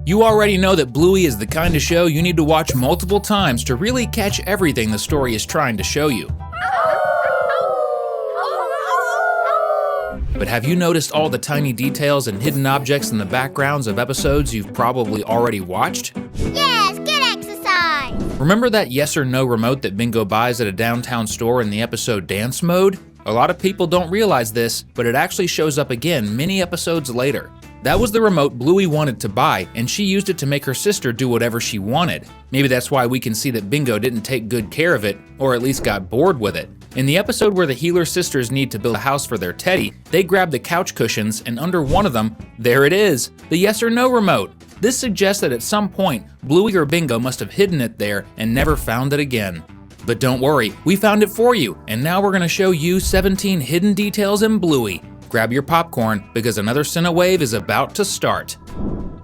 You already know that Bluey is the kind of show you need to watch multiple times to really catch everything the story is trying to show you. But have you noticed all the tiny details and hidden objects in the backgrounds of episodes you've probably already watched? Yes, good exercise! Remember that yes or no remote that Bingo buys at a downtown store in the episode Dance Mode? A lot of people don't realize this, but it actually shows up again many episodes later. That was the remote Bluey wanted to buy, and she used it to make her sister do whatever she wanted. Maybe that's why we can see that Bingo didn't take good care of it, or at least got bored with it. In the episode where the Heeler sisters need to build a house for their Teddy, they grab the couch cushions, and under one of them, there it is, the yes or no remote. This suggests that at some point, Bluey or Bingo must have hidden it there and never found it again. But don't worry, we found it for you, and now we're going to show you 17 hidden details in Bluey. Grab your popcorn, because another Cinewave is about to start.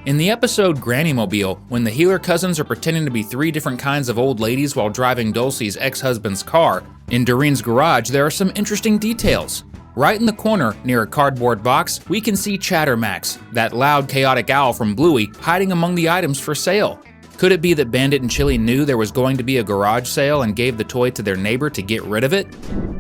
In the episode Granny Mobile, when the Heeler cousins are pretending to be 3 different kinds of old ladies while driving Dulcie's ex-husband's car, in Doreen's garage there are some interesting details. Right in the corner, near a cardboard box, we can see Chattermax, that loud, chaotic owl from Bluey, hiding among the items for sale. Could it be that Bandit and Chili knew there was going to be a garage sale and gave the toy to their neighbor to get rid of it?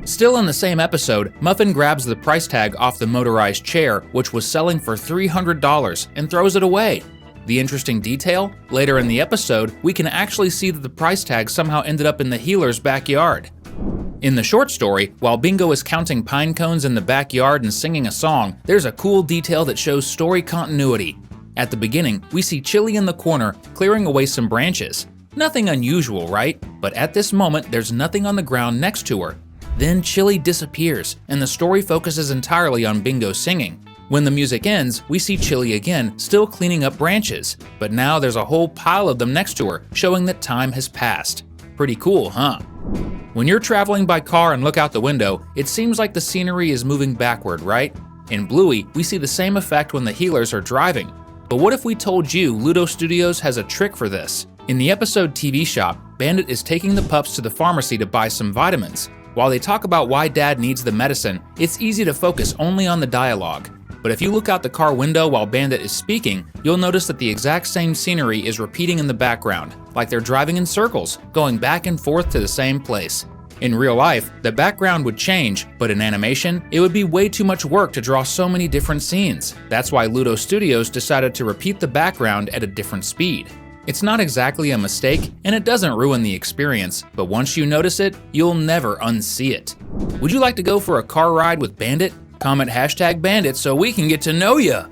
Still in the same episode, Muffin grabs the price tag off the motorized chair, which was selling for $300, and throws it away. The interesting detail? Later in the episode, we can actually see that the price tag somehow ended up in the Heeler's backyard. In the short story, while Bingo is counting pine cones in the backyard and singing a song, there's a cool detail that shows story continuity. At the beginning, we see Chili in the corner clearing away some branches. Nothing unusual, right? But at this moment, there's nothing on the ground next to her. Then Chili disappears, and the story focuses entirely on Bingo singing. When the music ends, we see Chili again, still cleaning up branches, but now there's a whole pile of them next to her, showing that time has passed. Pretty cool, huh? When you're traveling by car and look out the window, it seems like the scenery is moving backward, right? In Bluey, we see the same effect when the Heelers are driving. But what if we told you Ludo Studios has a trick for this? In the episode TV Shop, Bandit is taking the pups to the pharmacy to buy some vitamins. While they talk about why Dad needs the medicine, it's easy to focus only on the dialogue. But if you look out the car window while Bandit is speaking, you'll notice that the exact same scenery is repeating in the background, like they're driving in circles, going back and forth to the same place. In real life, the background would change, but in animation, it would be way too much work to draw so many different scenes. That's why Ludo Studios decided to repeat the background at a different speed. It's not exactly a mistake, and it doesn't ruin the experience, but once you notice it, you'll never unsee it. Would you like to go for a car ride with Bandit? Comment #Bandit so we can get to know ya!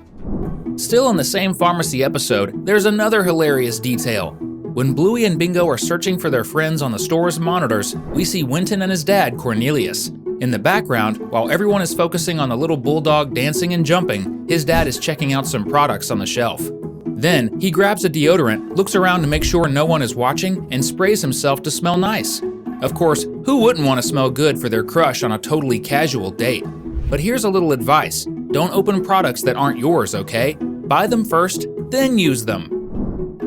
Still in the same pharmacy episode, there's another hilarious detail. When Bluey and Bingo are searching for their friends on the store's monitors, we see Winton and his dad, Cornelius. In the background, while everyone is focusing on the little bulldog dancing and jumping, his dad is checking out some products on the shelf. Then, he grabs a deodorant, looks around to make sure no one is watching, and sprays himself to smell nice. Of course, who wouldn't want to smell good for their crush on a totally casual date? But here's a little advice. Don't open products that aren't yours, okay? Buy them first, then use them.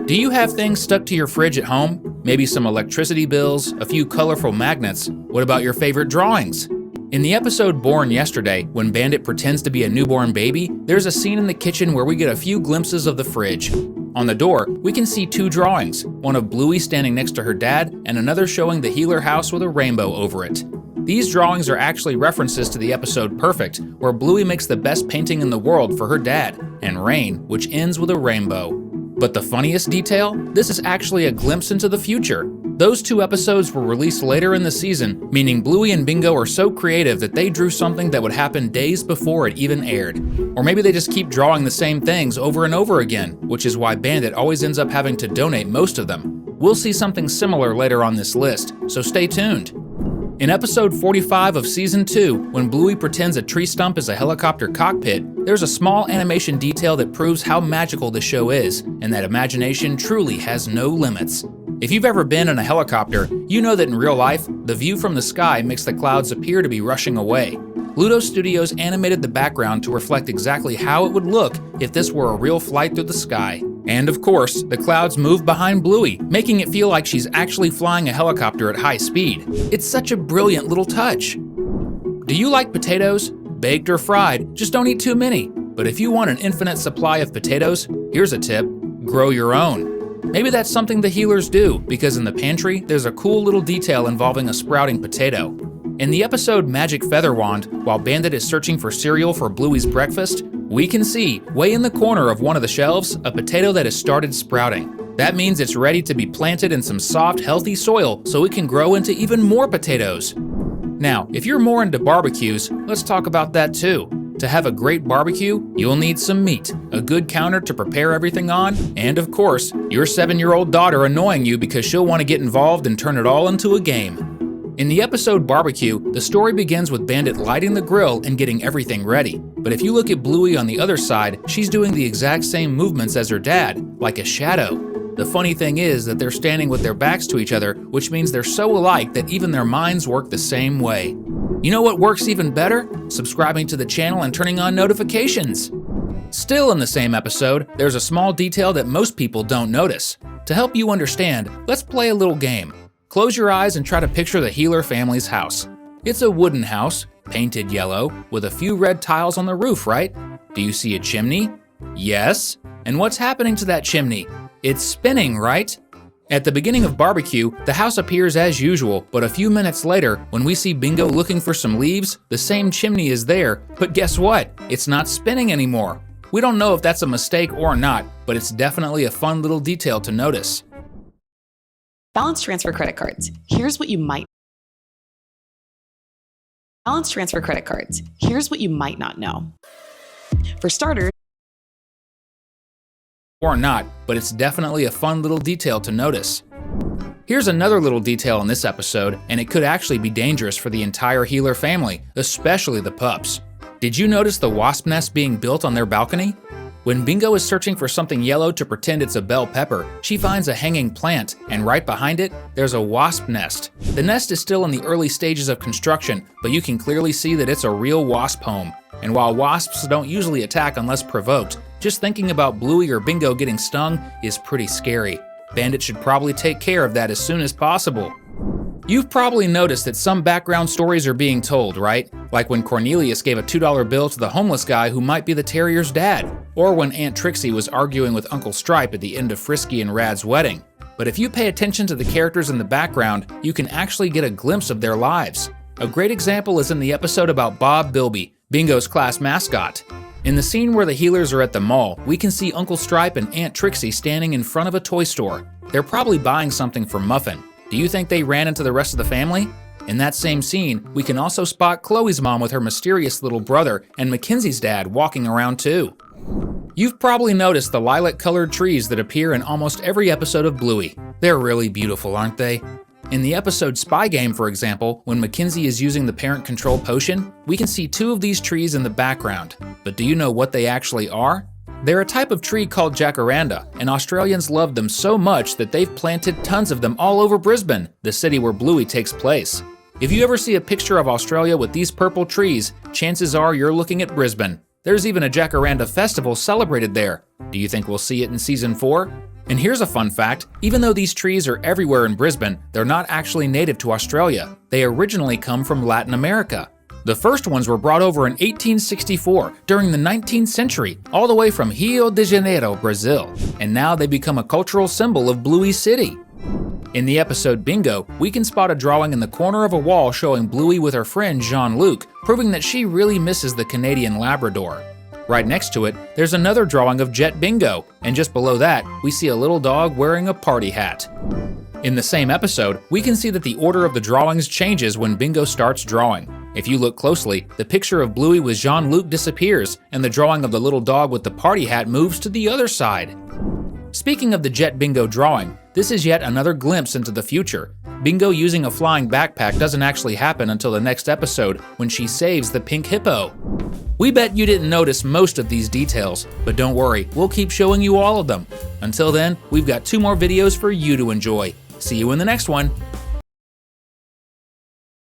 Do you have things stuck to your fridge at home? Maybe some electricity bills, a few colorful magnets. What about your favorite drawings? In the episode Born Yesterday, when Bandit pretends to be a newborn baby, there's a scene in the kitchen where we get a few glimpses of the fridge. On the door, we can see 2 drawings, one of Bluey standing next to her dad, and another showing the Heeler house with a rainbow over it. These drawings are actually references to the episode Perfect, where Bluey makes the best painting in the world for her dad, and Rain, which ends with a rainbow. But the funniest detail? This is actually a glimpse into the future. Those 2 episodes were released later in the season, meaning Bluey and Bingo are so creative that they drew something that would happen days before it even aired. Or maybe they just keep drawing the same things over and over again, which is why Bandit always ends up having to donate most of them. We'll see something similar later on this list, so stay tuned. In episode 45 of season 2, when Bluey pretends a tree stump is a helicopter cockpit, there's a small animation detail that proves how magical the show is, and that imagination truly has no limits. If you've ever been in a helicopter, you know that in real life, the view from the sky makes the clouds appear to be rushing away. Ludo Studios animated the background to reflect exactly how it would look if this were a real flight through the sky. And of course, the clouds move behind Bluey, making it feel like she's actually flying a helicopter at high speed. It's such a brilliant little touch. Do you like potatoes? Baked or fried, just don't eat too many. But if you want an infinite supply of potatoes, here's a tip. grow your own. Maybe that's something the healers do, because in the pantry, there's a cool little detail involving a sprouting potato. In the episode Magic Feather Wand, while Bandit is searching for cereal for Bluey's breakfast, we can see, way in the corner of one of the shelves, a potato that has started sprouting. That means it's ready to be planted in some soft, healthy soil so it can grow into even more potatoes. Now, if you're more into barbecues, let's talk about that too. To have a great barbecue, you'll need some meat, a good counter to prepare everything on, and of course, your 7-year-old daughter annoying you because she'll want to get involved and turn it all into a game. In the episode Barbecue, the story begins with Bandit lighting the grill and getting everything ready. But if you look at Bluey on the other side, she's doing the exact same movements as her dad, like a shadow. The funny thing is that they're standing with their backs to each other, which means they're so alike that even their minds work the same way. You know what works even better? Subscribing to the channel and turning on notifications. Still in the same episode, there's a small detail that most people don't notice. To help you understand, let's play a little game. Close your eyes and try to picture the Healer family's house. It's a wooden house, painted yellow, with a few red tiles on the roof, right? Do you see a chimney? Yes. And what's happening to that chimney? It's spinning, right? At the beginning of Barbecue, the house appears as usual, but a few minutes later, when we see Bingo looking for some leaves, the same chimney is there, but guess what? It's not spinning anymore. We don't know if that's a mistake or not, but it's definitely a fun little detail to notice. Balance transfer credit cards. Here's what you might not know. For starters, or not, but it's definitely a fun little detail to notice. Here's another little detail in this episode, and it could actually be dangerous for the entire Healer family, especially the pups. Did you notice the wasp nest being built on their balcony? When Bingo is searching for something yellow to pretend it's a bell pepper, she finds a hanging plant, and right behind it, there's a wasp nest. The nest is still in the early stages of construction, but you can clearly see that it's a real wasp home. And while wasps don't usually attack unless provoked, just thinking about Bluey or Bingo getting stung is pretty scary. Bandit should probably take care of that as soon as possible. You've probably noticed that some background stories are being told, right? Like when Cornelius gave a $2 bill to the homeless guy who might be the terrier's dad, or when Aunt Trixie was arguing with Uncle Stripe at the end of Frisky and Rad's wedding. But if you pay attention to the characters in the background, you can actually get a glimpse of their lives. A great example is in the episode about Bob Bilby, Bingo's class mascot. In the scene where the Healers are at the mall, we can see Uncle Stripe and Aunt Trixie standing in front of a toy store. They're probably buying something for Muffin. Do you think they ran into the rest of the family? In that same scene, we can also spot Chloe's mom with her mysterious little brother and Mackenzie's dad walking around too. You've probably noticed the lilac-colored trees that appear in almost every episode of Bluey. They're really beautiful, aren't they? In the episode Spy Game, for example, when Mackenzie is using the parent control potion, we can see 2 of these trees in the background. But do you know what they actually are? They're a type of tree called jacaranda, and Australians love them so much that they've planted tons of them all over Brisbane, the city where Bluey takes place. If you ever see a picture of Australia with these purple trees, chances are you're looking at Brisbane. There's even a jacaranda festival celebrated there. Do you think we'll see it in season 4? And here's a fun fact, even though these trees are everywhere in Brisbane, they're not actually native to Australia. They originally come from Latin America. The first ones were brought over in 1864, during the 19th century, all the way from Rio de Janeiro, Brazil. And now they become a cultural symbol of Bluey City. In the episode Bingo, we can spot a drawing in the corner of a wall showing Bluey with her friend Jean-Luc, proving that she really misses the Canadian Labrador. Right next to it, there's another drawing of Jet Bingo, and just below that, we see a little dog wearing a party hat. In the same episode, we can see that the order of the drawings changes when Bingo starts drawing. If you look closely, the picture of Bluey with Jean-Luc disappears, and the drawing of the little dog with the party hat moves to the other side. Speaking of the Jet Bingo drawing, this is yet another glimpse into the future. Bingo using a flying backpack doesn't actually happen until the next episode, when she saves the pink hippo. We bet you didn't notice most of these details, but don't worry, we'll keep showing you all of them. Until then, we've got 2 more videos for you to enjoy. See you in the next one.